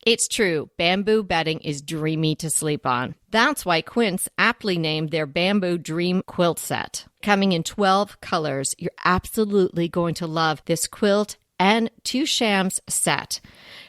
It's true, bamboo bedding is dreamy to sleep on. That's why Quince aptly named their Bamboo Dream Quilt Set. Coming in 12 colors, you're absolutely going to love this quilt and 2 shams set.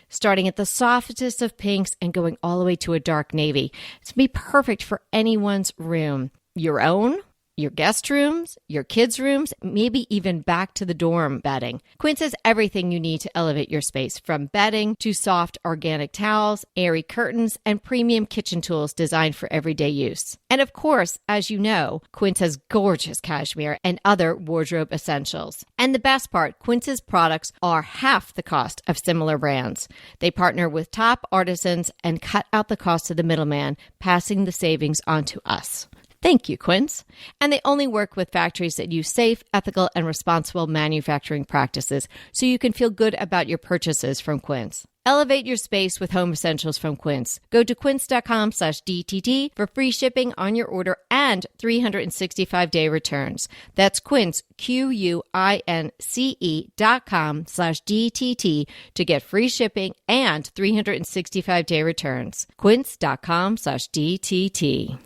Starting at the softest of pinks and going all the way to a dark navy. It's going to be perfect for anyone's room. Your own, your guest rooms, your kids' rooms, maybe even back to the dorm bedding. Quince has everything you need to elevate your space, from bedding to soft organic towels, airy curtains, and premium kitchen tools designed for everyday use. And of course, as you know, Quince has gorgeous cashmere and other wardrobe essentials. And the best part, Quince's products are half the cost of similar brands. They partner with top artisans and cut out the cost of the middleman, passing the savings on to us. Thank you, Quince. And they only work with factories that use safe, ethical, and responsible manufacturing practices, so you can feel good about your purchases from Quince. Elevate your space with home essentials from Quince. Go to quince.com/DTT for free shipping on your order and 365-day returns. That's Quince, QUINCE.com/DTT to get free shipping and 365-day returns. Quince.com/DTT.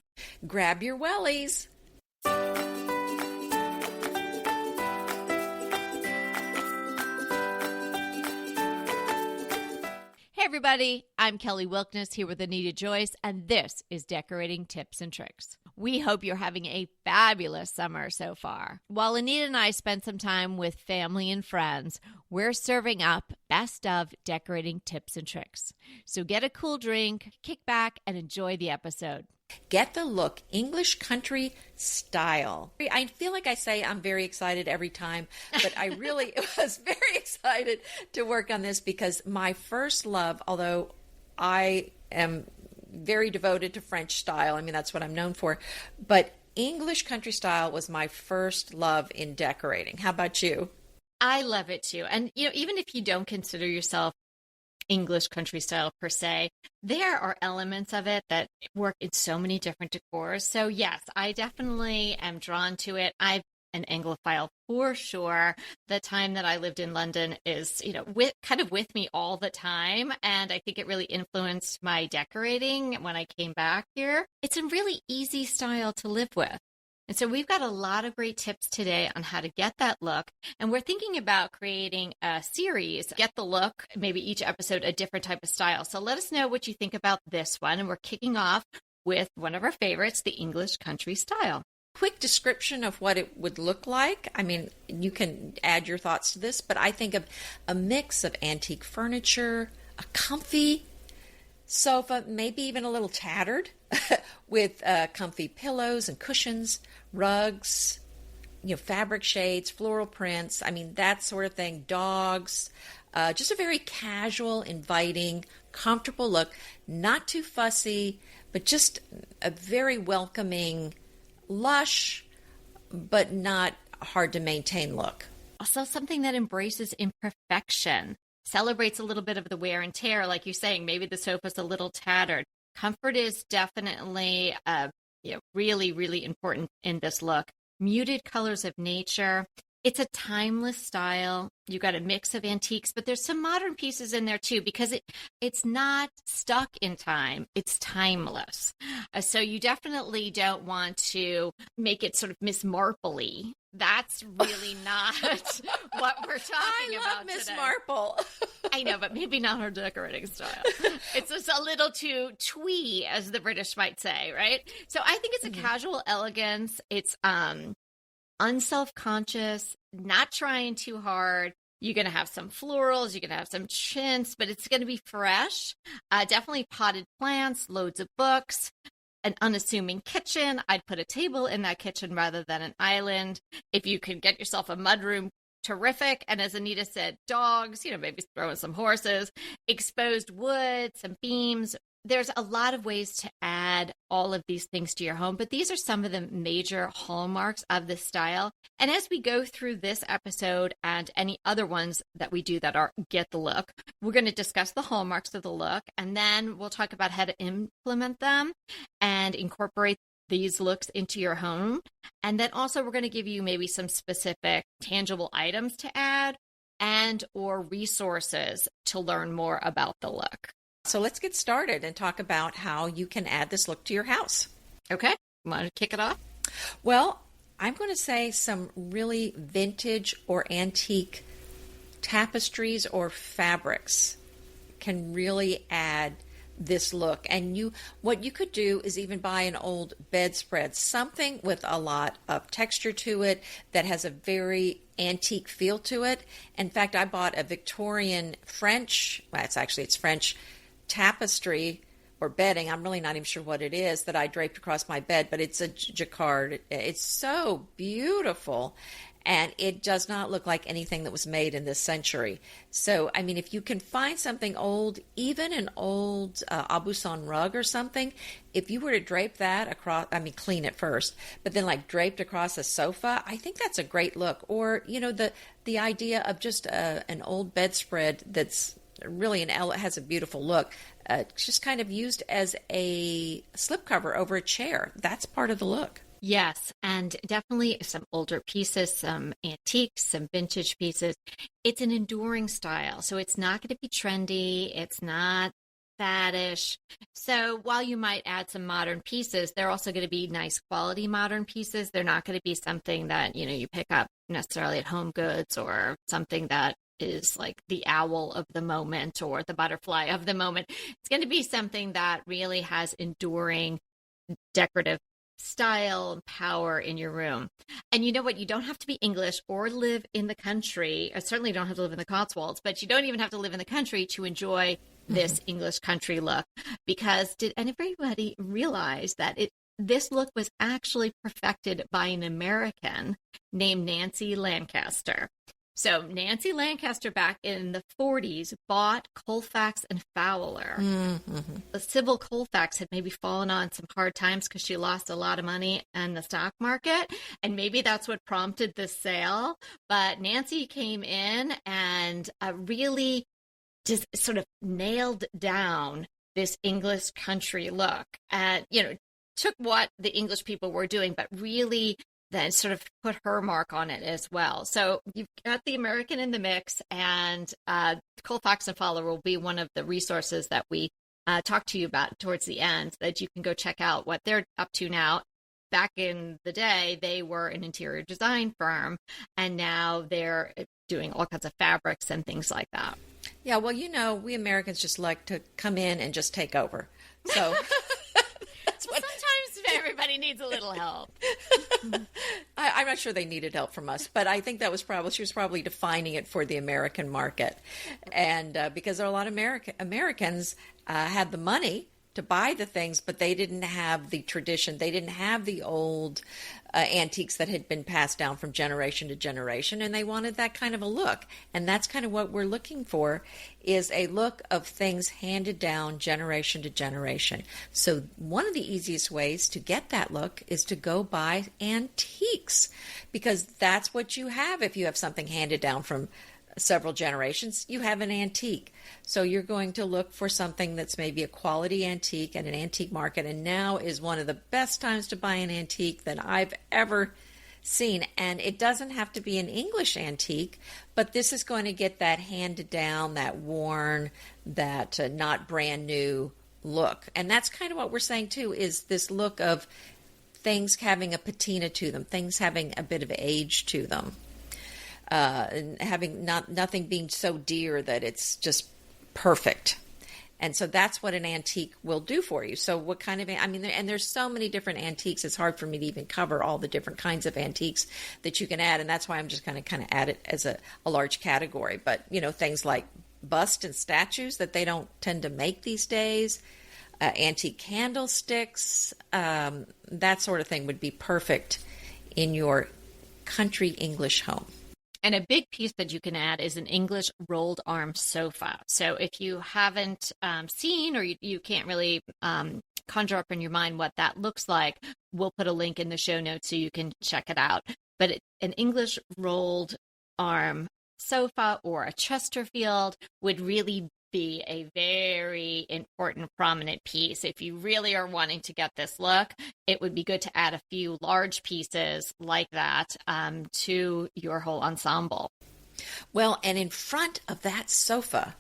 Grab your wellies. Hey everybody, I'm Kelly Wilkness here with Anita Joyce, and this is Decorating Tips and Tricks. We hope you're having a fabulous summer so far. While Anita and I spend some time with family and friends, we're serving up best of decorating tips and tricks. So get a cool drink, kick back, and enjoy the episode. Get the look, English country style. I feel like I say I'm very excited every time, but I really was very excited to work on this because my first love, although I am very devoted to French style, I mean, that's what I'm known for, but English country style was my first love in decorating. How about you? I love it too. And even if you don't consider yourself English country style per se, there are elements of it that work in so many different decors. So yes, I definitely am drawn to it. I'm an Anglophile for sure. The time that I lived in London is, with me all the time. And I think it really influenced my decorating when I came back here. It's a really easy style to live with. And so we've got a lot of great tips today on how to get that look. And we're thinking about creating a series, Get the Look, maybe each episode a different type of style. So let us know what you think about this one. And we're kicking off with one of our favorites, the English country style. Quick description of what it would look like. I mean, you can add your thoughts to this, but I think of a mix of antique furniture, a comfy sofa, maybe even a little tattered, with comfy pillows and cushions, rugs, fabric shades, floral prints, I mean, that sort of thing, dogs, just a very casual, inviting, comfortable look, not too fussy, but just a very welcoming, lush, but not hard to maintain look. Also something that embraces imperfection, celebrates a little bit of the wear and tear, like you're saying, maybe the sofa's a little tattered. Comfort is definitely really, really important in this look. Muted colors of nature. It's a timeless style. You got a mix of antiques, but there's some modern pieces in there too, because it's not stuck in time. It's timeless. So you definitely don't want to make it sort of Miss Marple-y. That's really not what we're talking about. I love Miss today. Marple. I know, but maybe not her decorating style. It's just a little too twee, as the British might say, right? So I think it's a casual elegance. It's unself-conscious, not trying too hard. You're going to have some florals, you're going to have some chintz, but it's going to be fresh. Definitely potted plants, loads of books, an unassuming kitchen. I'd put a table in that kitchen rather than an island. If you can get yourself a mudroom, terrific. And as Anita said, dogs, maybe throw in some horses, exposed wood, some beams. There's a lot of ways to add all of these things to your home, but these are some of the major hallmarks of this style. And as we go through this episode and any other ones that we do that are Get the Look, we're going to discuss the hallmarks of the look, and then we'll talk about how to implement them and incorporate these looks into your home. And then also we're going to give you maybe some specific tangible items to add and or resources to learn more about the look. So let's get started and talk about how you can add this look to your house. Okay. Want to kick it off? Well, I'm going to say some really vintage or antique tapestries or fabrics can really add this look. And what you could do is even buy an old bedspread, something with a lot of texture to it that has a very antique feel to it. In fact, I bought a Victorian French, well, it's French tapestry or bedding. I'm really not even sure what it is that I draped across my bed, but it's a jacquard. It's so beautiful. And it does not look like anything that was made in this century. So, I mean, if you can find something old, even an old Aubusson rug or something, if you were to drape that across, I mean, clean it first, but then like draped across a sofa, I think that's a great look. Or, the idea of just an old bedspread that's really has a beautiful look, just kind of used as a slipcover over a chair. That's part of the look. Yes, and definitely some older pieces, some antiques, some vintage pieces. It's an enduring style, so it's not going to be trendy. It's not faddish. So while you might add some modern pieces, they're also going to be nice quality modern pieces. They're not going to be something that, you pick up necessarily at Home Goods or something that is like the owl of the moment or the butterfly of the moment. It's going to be something that really has enduring decorative style and power in your room. And you know what? You don't have to be English or live in the country. I certainly don't have to live in the Cotswolds, but you don't even have to live in the country to enjoy this English country look. Because did anybody realize that this look was actually perfected by an American named Nancy Lancaster? So Nancy Lancaster back in the 40s bought Colfax and Fowler. Mm-hmm. Sybil Colfax had maybe fallen on some hard times because she lost a lot of money in the stock market. And maybe that's what prompted the sale. But Nancy came in and really just sort of nailed down this English country look. And, took what the English people were doing, but really then sort of put her mark on it as well. So you've got the American in the mix, and Colfax and Fowler will be one of the resources that we talk to you about towards the end, that you can go check out what they're up to now. Back in the day, they were an interior design firm, and now they're doing all kinds of fabrics and things like that. Yeah, well, we Americans just like to come in and just take over. So sometimes everybody needs a little help. I'm not sure they needed help from us, but I think she was probably defining it for the American market. And because there are a lot of Americans had the money to buy the things, but they didn't have the tradition. They didn't have the old antiques that had been passed down from generation to generation, and they wanted that kind of a look. And that's kind of what we're looking for, is a look of things handed down generation to generation. So one of the easiest ways to get that look is to go buy antiques, because that's what you have. If you have something handed down from several generations, you have an antique. So you're going to look for something that's maybe a quality antique at an antique market. And now is one of the best times to buy an antique that I've ever seen. And it doesn't have to be an English antique, but this is going to get that handed down, that worn, that not brand new look. And that's kind of what we're saying too, is this look of things having a patina to them, things having a bit of age to them. And having nothing being so dear that it's just perfect. And so that's what an antique will do for you. So what kind of, and there's so many different antiques, it's hard for me to even cover all the different kinds of antiques that you can add. And that's why I'm just going to kind of add it as a large category. But, things like busts and statues that they don't tend to make these days, antique candlesticks, that sort of thing would be perfect in your country English home. And a big piece that you can add is an English rolled arm sofa. So if you haven't seen, or you can't really conjure up in your mind what that looks like, we'll put a link in the show notes so you can check it out. But an English rolled arm sofa or a Chesterfield would really be a very important, prominent piece. If you really are wanting to get this look, it would be good to add a few large pieces like that to your whole ensemble. Well, and in front of that sofa,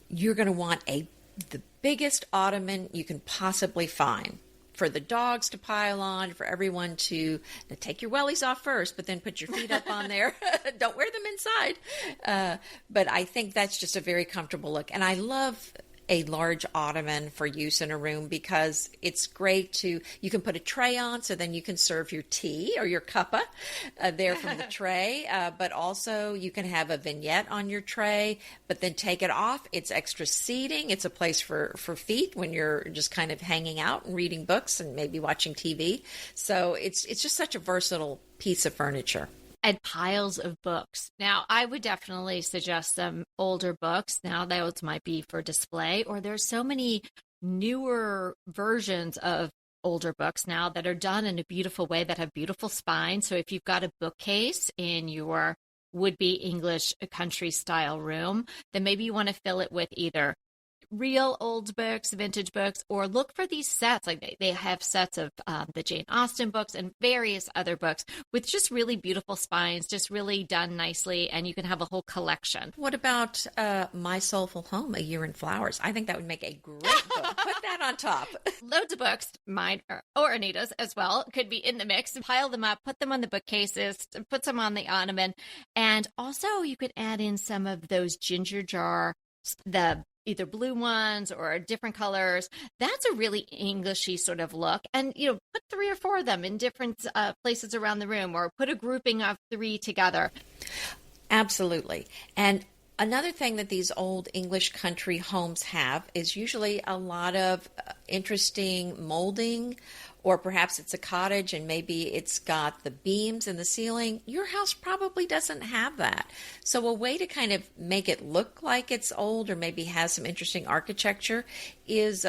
you're going to want a the biggest ottoman you can possibly find for the dogs to pile on, for everyone to take your wellies off first, but then put your feet up on there. Don't wear them inside. But I think that's just a very comfortable look. And I love a large ottoman for use in a room because it's great you can put a tray on, so then you can serve your tea or your cuppa there from the tray, but also you can have a vignette on your tray, but then take it off. It's extra seating. It's a place for feet when you're just kind of hanging out and reading books and maybe watching TV. So it's just such a versatile piece of furniture. And piles of books. Now, I would definitely suggest some older books. Now, those might be for display, or there's so many newer versions of older books now that are done in a beautiful way that have beautiful spines. So if you've got a bookcase in your would-be English country style room, then maybe you want to fill it with either real old books, vintage books, or look for these sets. Like they have sets of the Jane Austen books and various other books with just really beautiful spines, just really done nicely, and you can have a whole collection. What about My Soulful Home, A Year in Flowers? I think that would make a great book. Put that on top. Loads of books, mine or Anita's as well, could be in the mix. Pile them up, put them on the bookcases, put some on the ottoman, and also you could add in some of those ginger jar, the either blue ones or different colors. That's a really Englishy sort of look. And, put 3 or 4 of them in different places around the room, or put a grouping of 3 together. Absolutely. And another thing that these old English country homes have is usually a lot of interesting molding, or perhaps it's a cottage and maybe it's got the beams in the ceiling. Your house probably doesn't have that. So a way to kind of make it look like it's old or maybe has some interesting architecture is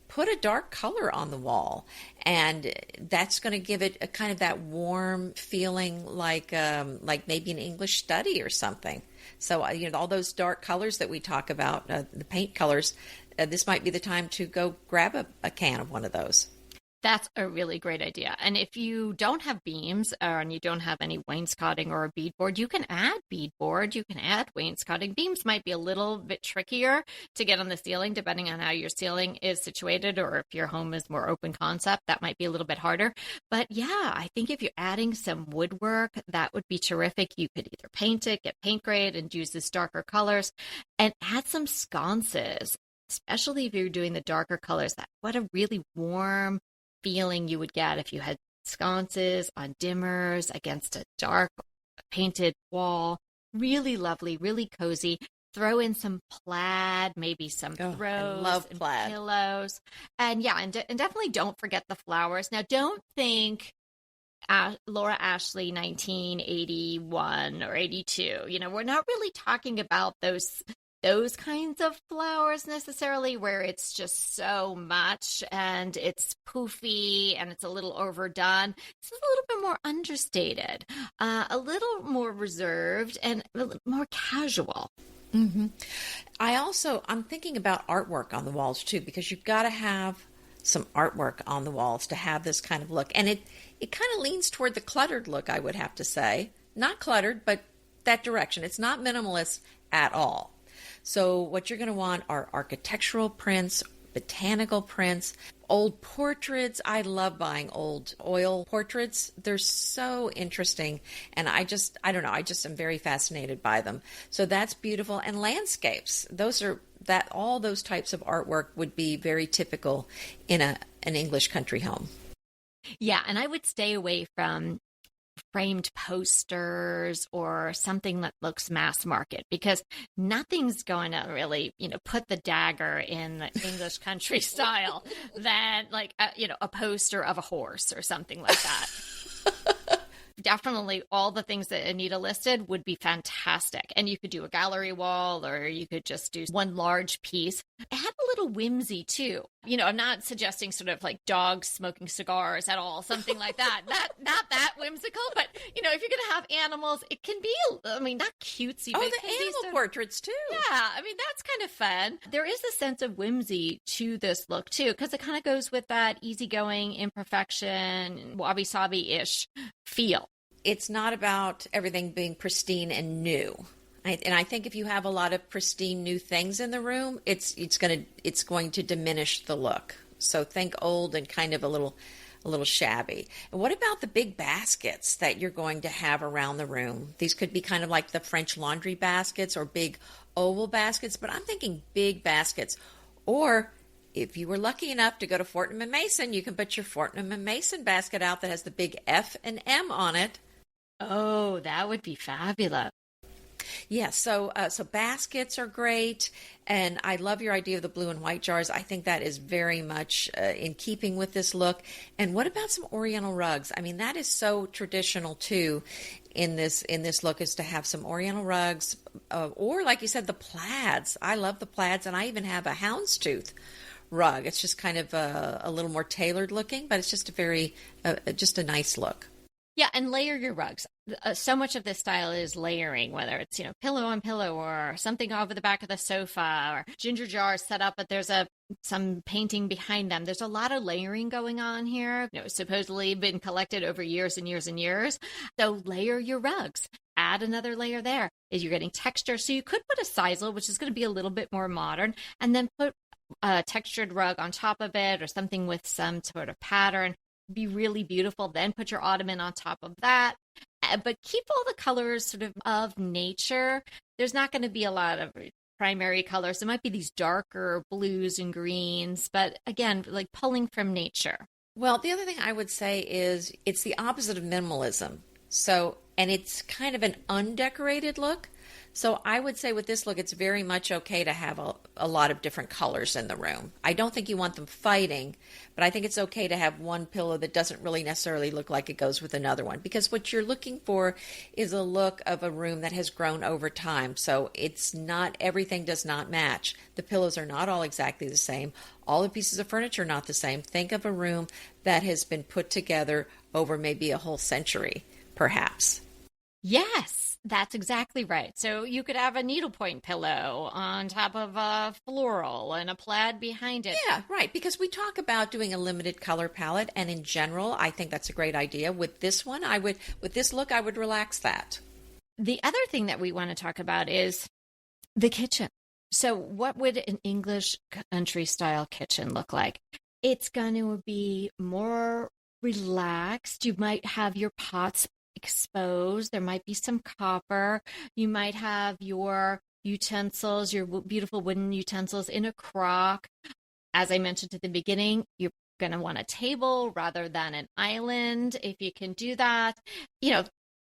put a dark color on the wall. And that's going to give it a kind of that warm feeling like maybe an English study or something. So, all those dark colors that we talk about, the paint colors, this might be the time to go grab a can of one of those. That's a really great idea. And if you don't have beams and you don't have any wainscoting or a beadboard, you can add beadboard, you can add wainscoting. Beams might be a little bit trickier to get on the ceiling, depending on how your ceiling is situated, or if your home is more open concept, that might be a little bit harder. But yeah, I think if you're adding some woodwork, that would be terrific. You could either paint it, get paint grade, and use this darker colors, and add some sconces, especially if you're doing the darker colors. What a really warm feeling you would get if you had sconces on dimmers against a dark painted wall. Really lovely, really cozy. Throw in some plaid, maybe some throws, I love plaid. Pillows. And yeah, and definitely don't forget the flowers. Now, don't think Laura Ashley 1981 or 82. We're not really talking about those kinds of flowers necessarily, where it's just so much and it's poofy and it's a little overdone. This is a little bit more understated, a little more reserved, and a little more casual. Mm-hmm. I'm thinking about artwork on the walls too, because you've got to have some artwork on the walls to have this kind of look. And it kind of leans toward the cluttered look, I would have to say. Not cluttered, but that direction. It's not minimalist at all. So what you're going to want are architectural prints, botanical prints, old portraits. I love buying old oil portraits. They're so interesting. And I am very fascinated by them. So that's beautiful. And landscapes. All those types of artwork would be very typical in an English country home. Yeah. And I would stay away from framed posters or something that looks mass market, because nothing's going to really, put the dagger in the English country style than like, a poster of a horse or something like that. Definitely all the things that Anita listed would be fantastic. And you could do a gallery wall, or you could just do one large piece. Add a little whimsy too. I'm not suggesting sort of like dogs smoking cigars at all, something like that. Not that whimsical, but if you're going to have animals, it can be, not cutesy. Oh, the animal portraits too. Yeah, that's kind of fun. There is a sense of whimsy to this look too, because it kind of goes with that easygoing, imperfection, wabi-sabi-ish feel. It's not about everything being pristine and new. And I think if you have a lot of pristine new things in the room, it's going to diminish the look. So think old and kind of a little shabby. And what about the big baskets that you're going to have around the room? These could be kind of like the French laundry baskets or big oval baskets, but I'm thinking big baskets. Or if you were lucky enough to go to Fortnum and Mason, you can put your Fortnum and Mason basket out that has the big F and M on it. Oh, that would be fabulous. Yeah, so baskets are great, and I love your idea of the blue and white jars. I think that is very much in keeping with this look. And what about some Oriental rugs? I mean, that is so traditional too in this look, is to have some Oriental rugs, or like you said, the plaids. I love the plaids, and I even have a houndstooth rug. It's just kind of a little more tailored looking, but it's just just a nice look. Yeah, and layer your rugs. So much of this style is layering, whether it's, pillow on pillow or something over the back of the sofa or ginger jars set up, but there's some painting behind them. There's a lot of layering going on here. Supposedly been collected over years and years and years. So layer your rugs. Add another layer there. You're getting texture. So you could put a sisal, which is going to be a little bit more modern, and then put a textured rug on top of it or something with some sort of pattern. Be really beautiful. Then put your ottoman on top of that, but keep all the colors sort of nature. There's not going to be a lot of primary colors. There might be these darker blues and greens, but again, like pulling from nature. Well, the other thing I would say is it's the opposite of minimalism. And it's kind of an undecorated look. So I would say with this look, it's very much okay to have a lot of different colors in the room. I don't think you want them fighting, but I think it's okay to have one pillow that doesn't really necessarily look like it goes with another one, because what you're looking for is a look of a room that has grown over time. So everything does not match. The pillows are not all exactly the same. All the pieces of furniture are not the same. Think of a room that has been put together over maybe a whole century, perhaps. Yes, that's exactly right. So you could have a needlepoint pillow on top of a floral and a plaid behind it. Yeah, right. Because we talk about doing a limited color palette, and in general, I think that's a great idea. With this one, with this look, I would relax that. The other thing that we want to talk about is the kitchen. So what would an English country style kitchen look like? It's going to be more relaxed. You might have your pots exposed. There might be some copper. You might have your utensils, your beautiful wooden utensils in a crock. As I mentioned at the beginning, you're going to want a table rather than an island. If you can do that,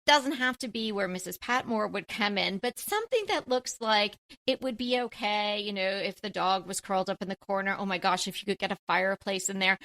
doesn't have to be where Mrs. Patmore would come in, but something that looks like it would be okay. If the dog was curled up in the corner, oh my gosh, if you could get a fireplace in there,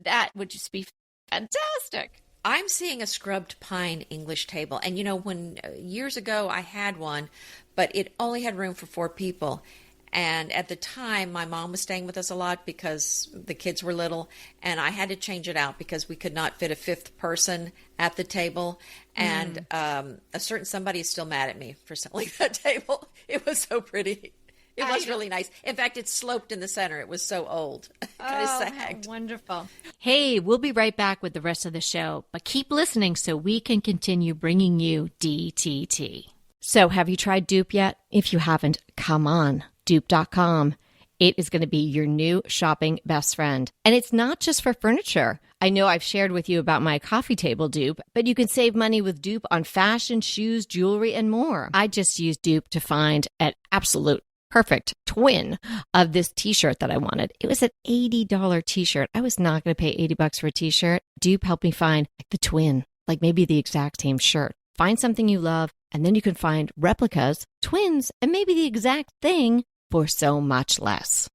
that would just be fantastic. I'm seeing a scrubbed pine English table. And when years ago I had one, but it only had room for 4 people. And at the time, my mom was staying with us a lot because the kids were little, and I had to change it out because we could not fit a 5th person at the table. And a certain somebody is still mad at me for selling that table. It was so pretty. It was really nice. In fact, it sloped in the center. It was so old. Kind of sagged. Wonderful. Hey, we'll be right back with the rest of the show, but keep listening so we can continue bringing you DTT. So have you tried Dupe yet? If you haven't, come on, dupe.com. It is going to be your new shopping best friend. And it's not just for furniture. I know I've shared with you about my coffee table dupe, but you can save money with Dupe on fashion, shoes, jewelry, and more. I just used Dupe to find an absolute perfect twin of this t-shirt that I wanted. It was an $80 t-shirt. I was not going to pay $80 for a t-shirt. Dupe helped me find the twin, like maybe the exact same shirt. Find something you love, and then you can find replicas, twins, and maybe the exact thing for so much less.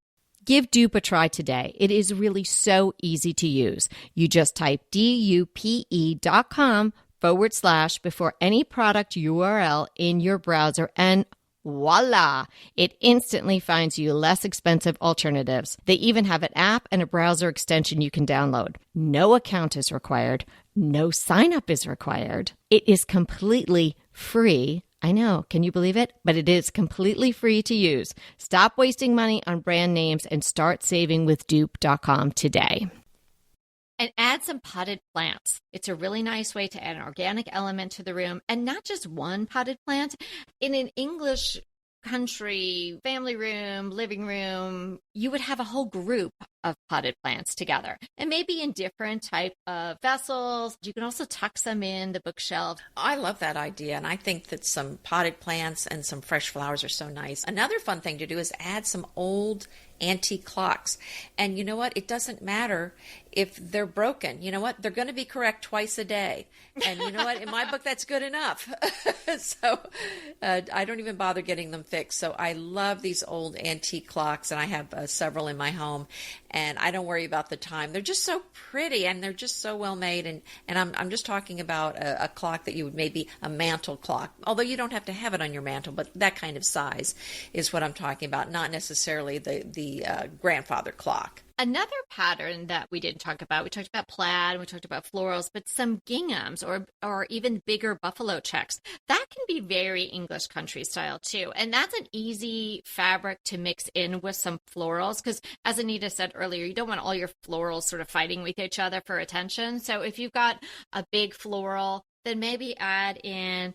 Give Dupe a try today. It is really so easy to use. You just type dupe.com / before any product URL in your browser, and voila! It instantly finds you less expensive alternatives. They even have an app and a browser extension you can download. No account is required. No sign up is required. It is completely free. I know, can you believe it? But it is completely free to use. Stop wasting money on brand names and start saving with dupe.com today. And add some potted plants. It's a really nice way to add an organic element to the room, and not just one potted plant. In an English country family room, living room, you would have a whole group of potted plants together, and maybe in different type of vessels. You can also tuck some in the bookshelf. I love that idea, and I think that some potted plants and some fresh flowers are so nice. Another fun thing to do is add some old antique clocks. And you know what? It doesn't matter if they're broken. You know what? They're going to be correct twice a day. And you know what? In my book, that's good enough. So I don't even bother getting them fixed. So I love these old antique clocks, and I have several in my home. And I don't worry about the time. They're just so pretty, and they're just so well made. And I'm just talking about a clock that you would maybe a mantle clock, although you don't have to have it on your mantle, but that kind of size is what I'm talking about, not necessarily the grandfather clock. Another pattern that we didn't talk about, we talked about plaid, and we talked about florals, but some ginghams or even bigger buffalo checks. That can be very English country style too. And that's an easy fabric to mix in with some florals because, as Anita said earlier, you don't want all your florals sort of fighting with each other for attention. So if you've got a big floral, then maybe add in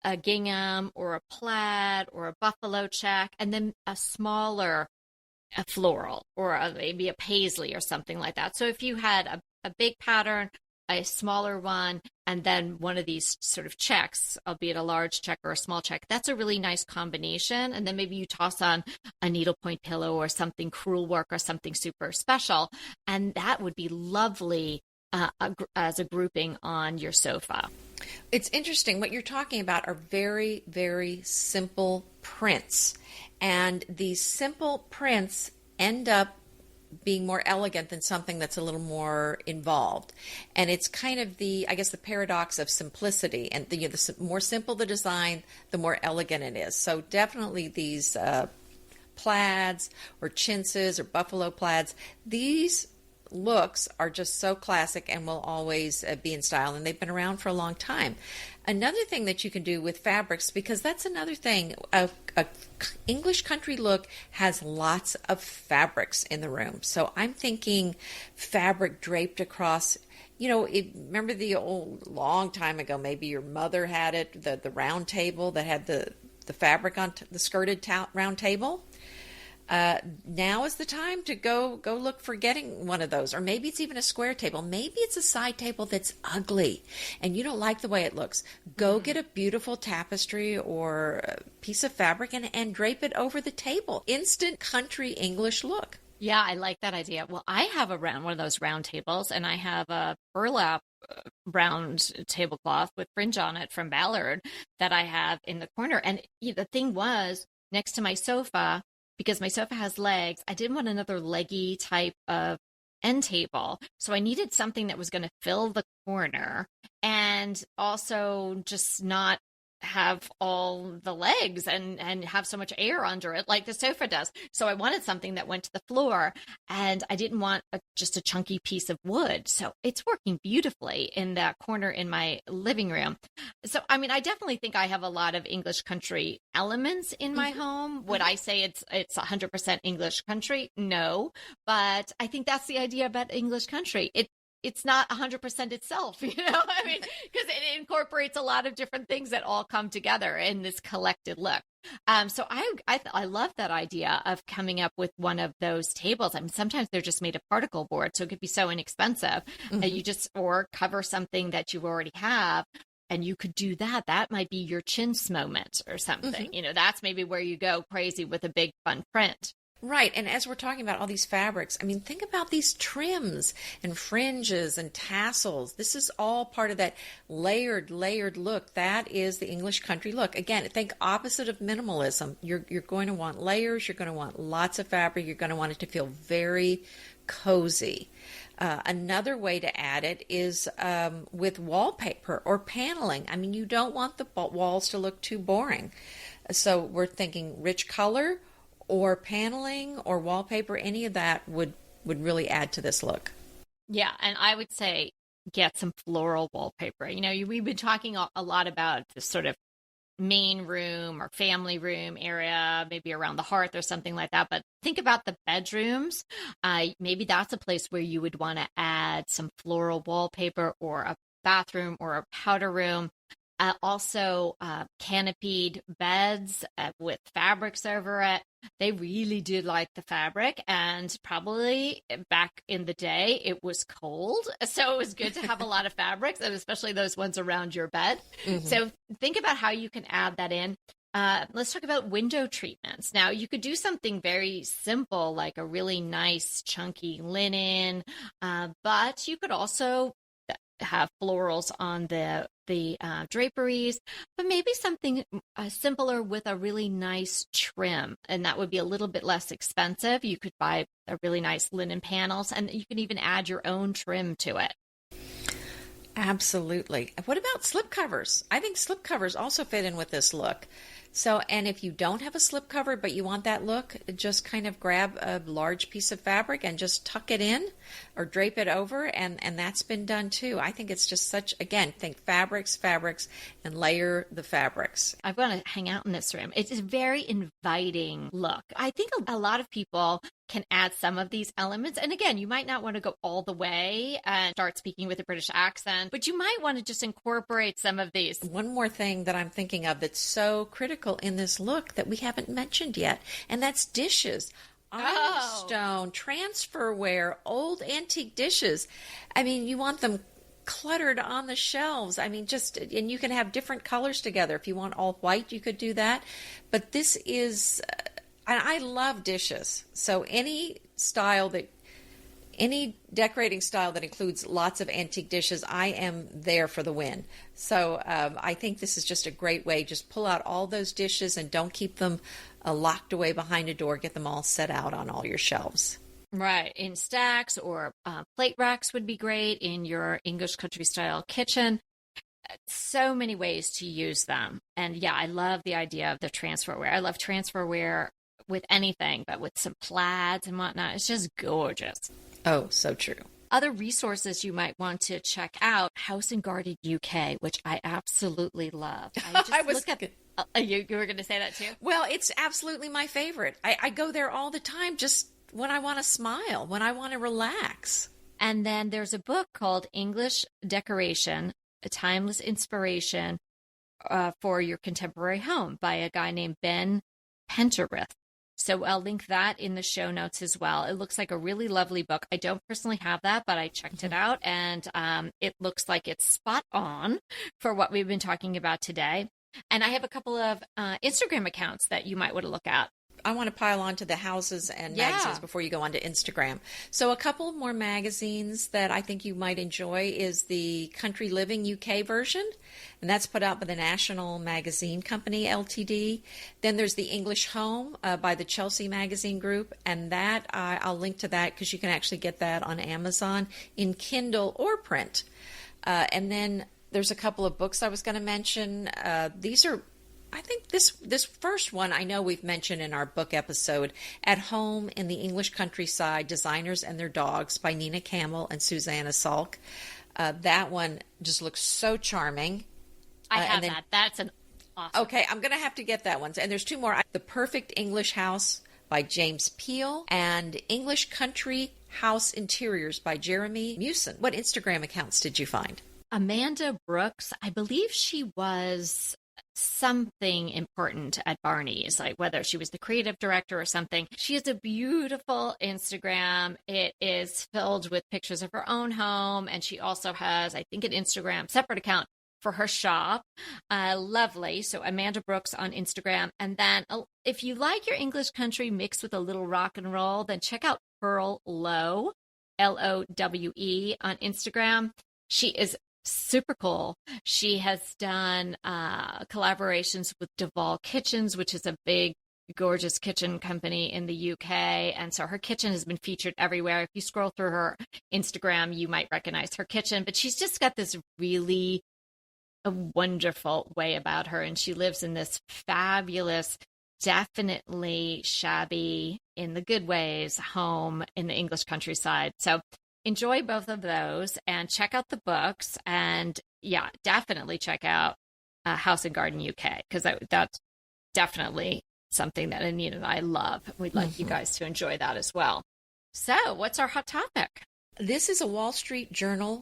a gingham or a plaid or a buffalo check, and then a smaller floral or maybe a paisley or something like that. So if you had a big pattern, a smaller one, and then one of these sort of checks, albeit a large check or a small check, that's a really nice combination. And then maybe you toss on a needlepoint pillow or something crewel work or something super special, and that would be lovely as a grouping on your sofa. It's interesting. What you're talking about are very, very simple prints. And these simple prints end up being more elegant than something that's a little more involved. And it's kind of the paradox of simplicity. And the more simple the design, the more elegant it is. So definitely these plaids or chintzes or buffalo plaids, these looks are just so classic and will always be in style, and they've been around for a long time. Another thing that you can do with fabrics, because that's another thing, a English country look has lots of fabrics in the room. So I'm thinking fabric draped across, remember the old, long time ago, maybe your mother had it, the round table that had the fabric on the skirted round table. Now is the time to go look for getting one of those. Or maybe it's even a square table. Maybe it's a side table that's ugly and you don't like the way it looks. Go get a beautiful tapestry or a piece of fabric and drape it over the table. Instant country English look. Yeah, I like that idea. Well, I have one of those round tables, and I have a burlap round tablecloth with fringe on it from Ballard that I have in the corner. And the thing was, next to my sofa, because my sofa has legs, I didn't want another leggy type of end table. So I needed something that was going to fill the corner and also just not have all the legs and have so much air under it like the sofa does. So I wanted something that went to the floor, and I didn't want just a chunky piece of wood. So it's working beautifully in that corner in my living room. So, I mean, I definitely think I have a lot of English country elements in my home. Would I say it's 100% English country? No, but I think that's the idea about English country. It's not 100% itself, I mean, because it incorporates a lot of different things that all come together in this collected look. So I love that idea of coming up with one of those tables. I mean, sometimes they're just made of particle board, so it could be so inexpensive. Or cover something that you already have, and you could do that. That might be your chintz moment or something. That's maybe where you go crazy with a big fun print. Right. And as we're talking about all these fabrics, I mean, think about these trims and fringes and tassels. This is all part of that layered look. That is the English country look. Again, think opposite of minimalism. You're going to want layers. You're going to want lots of fabric. You're going to want it to feel very cozy. Another way to add it is with wallpaper or paneling. I mean, you don't want the walls to look too boring. So we're thinking rich color, or paneling or wallpaper, any of that would really add to this look. Yeah, and I would say get some floral wallpaper. We've been talking a lot about this sort of main room or family room area, maybe around the hearth or something like that. But think about the bedrooms. Maybe that's a place where you would want to add some floral wallpaper, or a bathroom or a powder room. Also, canopied beds with fabrics over it. They really did like the fabric, and probably back in the day, it was cold. So it was good to have a lot of fabrics, and especially those ones around your bed. Mm-hmm. So think about how you can add that in. Let's talk about window treatments. Now, you could do something very simple, like a really nice chunky linen, but you could also have florals on the draperies, but maybe something simpler with a really nice trim, and that would be a little bit less expensive. You could buy a really nice linen panels, and you can even add your own trim to it. Absolutely. What about slipcovers? I think slipcovers also fit in with this look. So, and if you don't have a slipcover, but you want that look, just kind of grab a large piece of fabric and just tuck it in or drape it over, and that's been done too. I think it's just such, again, think fabrics, and layer the fabrics. I want to hang out in this room. It's a very inviting look. I think a lot of people can add some of these elements. And again, you might not want to go all the way and start speaking with a British accent, but you might want to just incorporate some of these. One more thing that I'm thinking of that's so critical in this look that we haven't mentioned yet, and that's dishes. Ironstone, transferware, old antique dishes. I mean, you want them cluttered on the shelves. I mean, and you can have different colors together. If you want all white, you could do that. But this is... I love dishes. So any decorating style that includes lots of antique dishes, I am there for the win. So I think this is just a great way. Just pull out all those dishes and don't keep them locked away behind a door. Get them all set out on all your shelves. Right. In stacks, or plate racks would be great in your English country style kitchen. So many ways to use them. And yeah, I love the idea of the transferware. I love transferware with anything, but with some plaids and whatnot, it's just gorgeous. Oh, so true. Other resources you might want to check out: House and Garden UK, which I absolutely love. You were going to say that too? Well, it's absolutely my favorite. I go there all the time, just when I want to smile, when I want to relax. And then there's a book called English Decoration, a Timeless Inspiration for Your Contemporary Home, by a guy named Ben Penterith. So I'll link that in the show notes as well. It looks like a really lovely book. I don't personally have that, but I checked it out, and it looks like it's spot on for what we've been talking about today. And I have a couple of Instagram accounts that you might want to look at. I want to pile on to the houses and magazines before you go on to Instagram. So a couple more magazines that I think you might enjoy is the Country Living UK version, and that's put out by the National Magazine Company, Ltd. Then there's the English Home by the Chelsea Magazine Group, and that I'll link to that because you can actually get that on Amazon in Kindle or print. And then there's a couple of books I was going to mention. These are, I think this first one I know we've mentioned in our book episode, At Home in the English Countryside, Designers and Their Dogs by Nina Campbell and Susanna Salk. That one just looks so charming. I have that. That's an awesome. Okay, I'm going to have to get that one. And there's two more. The Perfect English House by James Peel and English Country House Interiors by Jeremy Mewson. What Instagram accounts did you find? Amanda Brooks, I believe she was something important at Barney's, like whether she was the creative director or something. She has a beautiful Instagram. It is filled with pictures of her own home, and she also has, I think, an Instagram separate account for her shop. Lovely. So Amanda Brooks on Instagram. And then if you like your English country mixed with a little rock and roll, then check out Pearl Lowe, Lowe, on Instagram. She is super cool. She has done collaborations with Duval Kitchens, which is a big, gorgeous kitchen company in the UK. And so her kitchen has been featured everywhere. If you scroll through her Instagram, you might recognize her kitchen. But she's just got this really wonderful way about her. And she lives in this fabulous, definitely shabby, in the good ways, home in the English countryside. So enjoy both of those and check out the books. And yeah, definitely check out House and Garden UK, because that's definitely something that Anita and I love. We'd like you guys to enjoy that as well. So what's our hot topic? This is a Wall Street Journal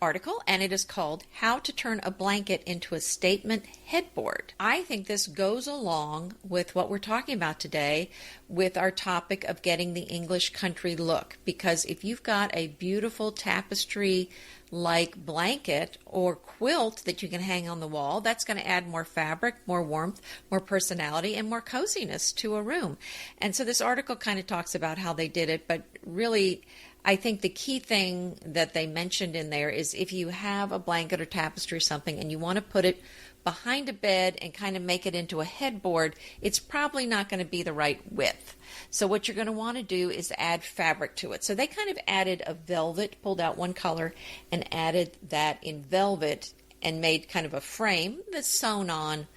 article, and it is called How to Turn a Blanket into a Statement Headboard. I think this goes along with what we're talking about today with our topic of getting the English country look, because if you've got a beautiful tapestry like blanket or quilt that you can hang on the wall, that's going to add more fabric, more warmth, more personality, and more coziness to a room. And so this article kind of talks about how they did it, but really I think the key thing that they mentioned in there is if you have a blanket or tapestry or something and you want to put it behind a bed and kind of make it into a headboard, it's probably not going to be the right width. So what you're going to want to do is add fabric to it. So they kind of added a velvet, pulled out one color and added that in velvet and made kind of a frame that's sewn on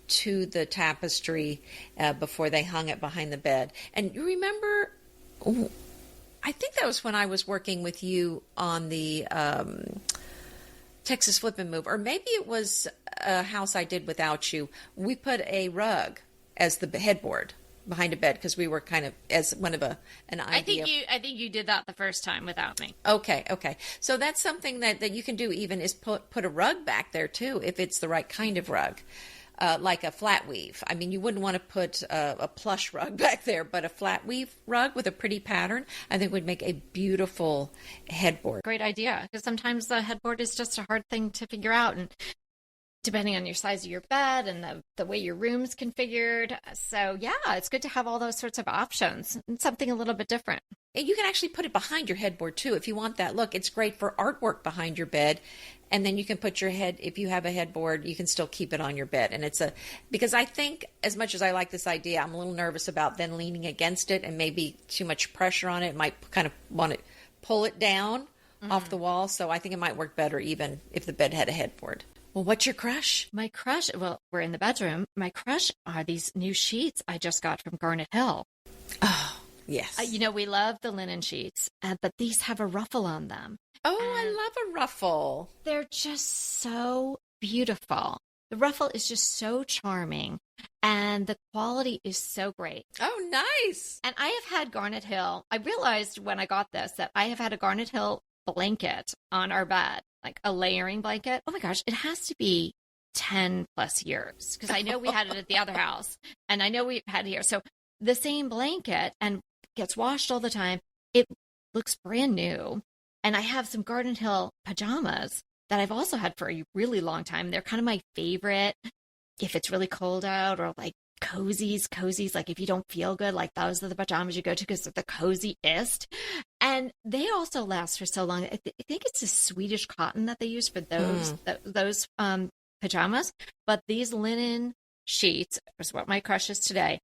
to the tapestry before they hung it behind the bed. And you remember, I think that was when I was working with you on the Texas Flip and Move, or maybe it was a house I did without you. We put a rug as the headboard behind a bed because we were kind of as one of an idea. I think you did that the first time without me. Okay. So that's something that you can do, even is put a rug back there too, if it's the right kind of rug. Like a flat weave. I mean, you wouldn't want to put a plush rug back there, but a flat weave rug with a pretty pattern, I think would make a beautiful headboard. Great idea, because sometimes the headboard is just a hard thing to figure out, and depending on your size of your bed and the way your room's configured. So yeah, it's good to have all those sorts of options and something a little bit different. And you can actually put it behind your headboard too if you want that look. It's great for artwork behind your bed. And then you can put your head, if you have a headboard, you can still keep it on your bed. And because I think as much as I like this idea, I'm a little nervous about then leaning against it and maybe too much pressure on it. It might kind of want to pull it down off the wall. So I think it might work better even if the bed had a headboard. Well, what's your crush? My crush, well, we're in the bedroom. My crush are these new sheets I just got from Garnet Hill. Oh, yes. We love the linen sheets, but these have a ruffle on them. Oh, I love a ruffle. They're just so beautiful. The ruffle is just so charming, and the quality is so great. Oh, nice. And I have had Garnet Hill. I realized when I got this that I have had a Garnet Hill blanket on our bed, like a layering blanket. Oh my gosh, it has to be 10 plus years, because I know we had it at the other house, and I know we've had it here. So the same blanket, and gets washed all the time. It looks brand new. And I have some Garden Hill pajamas that I've also had for a really long time. They're kind of my favorite if it's really cold out, or like cozies, like if you don't feel good, like those are the pajamas you go to because they're the coziest. And they also last for so long. I think it's a Swedish cotton that they use for those pajamas. But these linen sheets is what my crush is today.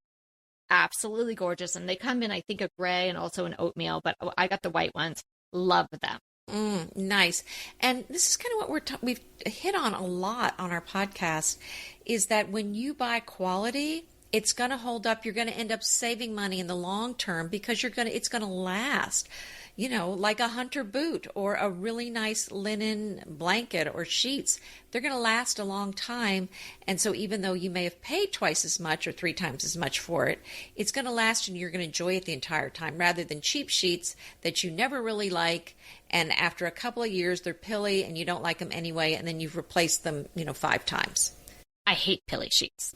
Absolutely gorgeous. And they come in, I think, a gray and also an oatmeal, but I got the white ones. Love them. Nice. And this is kind of what we've hit on a lot on our podcast, is that when you buy quality, it's going to hold up. You're going to end up saving money in the long term because it's going to last. Like a hunter boot or a really nice linen blanket or sheets, they're going to last a long time. And so even though you may have paid twice as much or 3 times as much for it, it's going to last and you're going to enjoy it the entire time, rather than cheap sheets that you never really like. And after a couple of years, they're pilly and you don't like them anyway. And then you've replaced them, 5 times. I hate pilly sheets.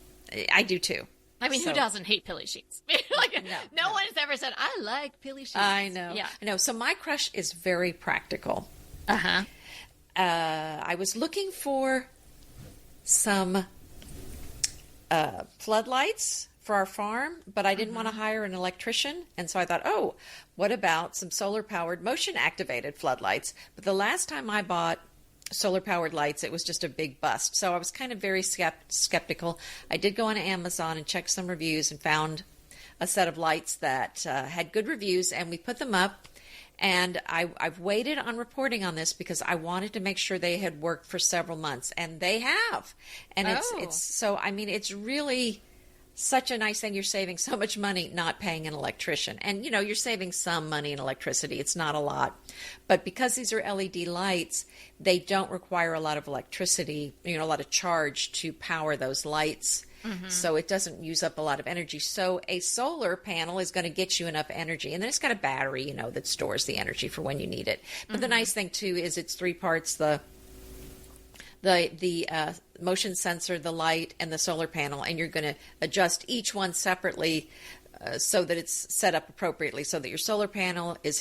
I do too. I mean, who doesn't hate pilly sheets? No one's ever said, I like pilly sheets. I know. Yeah. I know. So my crush is very practical. Uh-huh. I was looking for some floodlights for our farm, but I didn't want to hire an electrician. And so I thought, what about some solar-powered, motion-activated floodlights? But the last time I bought solar-powered lights, it was just a big bust. So I was kind of very skeptical. I did go on Amazon and check some reviews and found a set of lights that had good reviews, and we put them up. And I've waited on reporting on this because I wanted to make sure they had worked for several months, and they have. And it's so, I mean, it's really such a nice thing. You're saving so much money not paying an electrician. And, you're saving some money in electricity. It's not a lot. But because these are LED lights, they don't require a lot of electricity, a lot of charge to power those lights. So it doesn't use up a lot of energy. So a solar panel is going to get you enough energy. And then it's got a battery, that stores the energy for when you need it. But the nice thing, too, is it's 3 parts, the motion sensor, the light, and the solar panel, and you're going to adjust each one separately so that it's set up appropriately, so that your solar panel is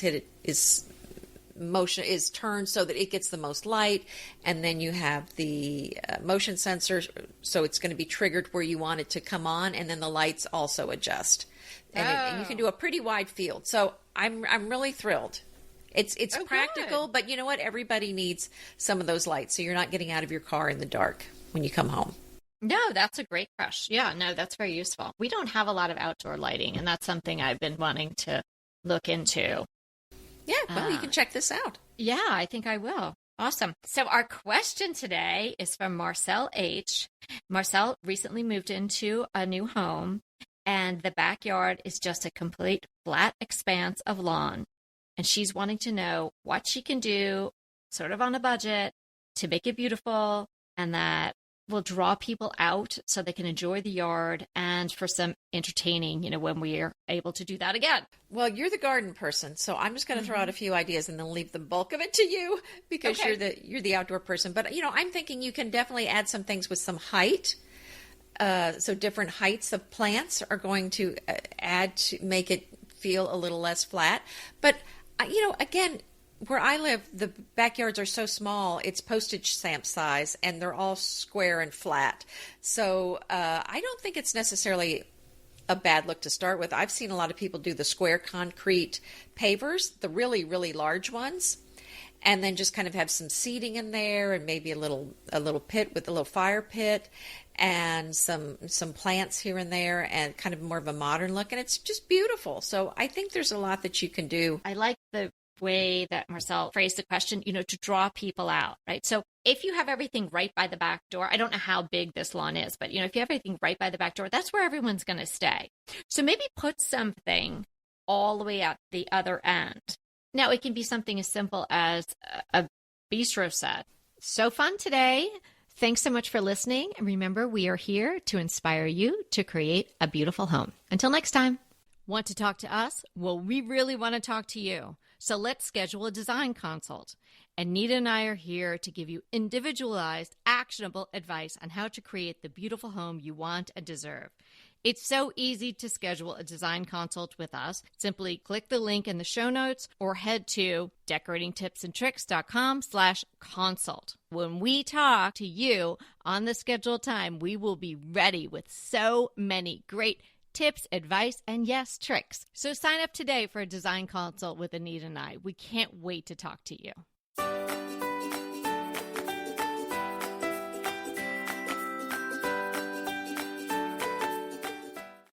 turned so that it gets the most light, and then you have the motion sensor, so it's going to be triggered where you want it to come on, and then the lights also adjust, and you can do a pretty wide field. So I'm really thrilled. It's practical, but you know what? Everybody needs some of those lights, so you're not getting out of your car in the dark when you come home. No, that's a great crush. Yeah, no, that's very useful. We don't have a lot of outdoor lighting, and that's something I've been wanting to look into. Yeah, well, you can check this out. Yeah, I think I will. Awesome. So our question today is from Marcel H. Marcel recently moved into a new home, and the backyard is just a complete flat expanse of lawn. And she's wanting to know what she can do, sort of on a budget, to make it beautiful and that will draw people out so they can enjoy the yard and for some entertaining, when we are able to do that again. Well, you're the garden person, so I'm just going to throw out a few ideas and then leave the bulk of it to you because you're the outdoor person. But, I'm thinking you can definitely add some things with some height. So different heights of plants are going to add to make it feel a little less flat. But again, where I live, the backyards are so small, it's postage stamp size, and they're all square and flat. So I don't think it's necessarily a bad look to start with. I've seen a lot of people do the square concrete pavers, the really, really large ones, and then just kind of have some seating in there and maybe a little pit with a little fire pit and some plants here and there and kind of more of a modern look. And it's just beautiful. So I think there's a lot that you can do. I like the way that Marcel phrased the question, to draw people out, right? So if you have everything right by the back door, I don't know how big this lawn is, but, if you have everything right by the back door, that's where everyone's going to stay. So maybe put something all the way at the other end. Now, it can be something as simple as a bistro set. So fun today. Thanks so much for listening. And remember, we are here to inspire you to create a beautiful home. Until next time. Want to talk to us? Well, we really want to talk to you. So let's schedule a design consult. Anita and I are here to give you individualized, actionable advice on how to create the beautiful home you want and deserve. It's so easy to schedule a design consult with us. Simply click the link in the show notes or head to decoratingtipsandtricks.com/consult. When we talk to you on the scheduled time, we will be ready with so many great tips, advice, and yes, tricks. So sign up today for a design consult with Anita and I. We can't wait to talk to you.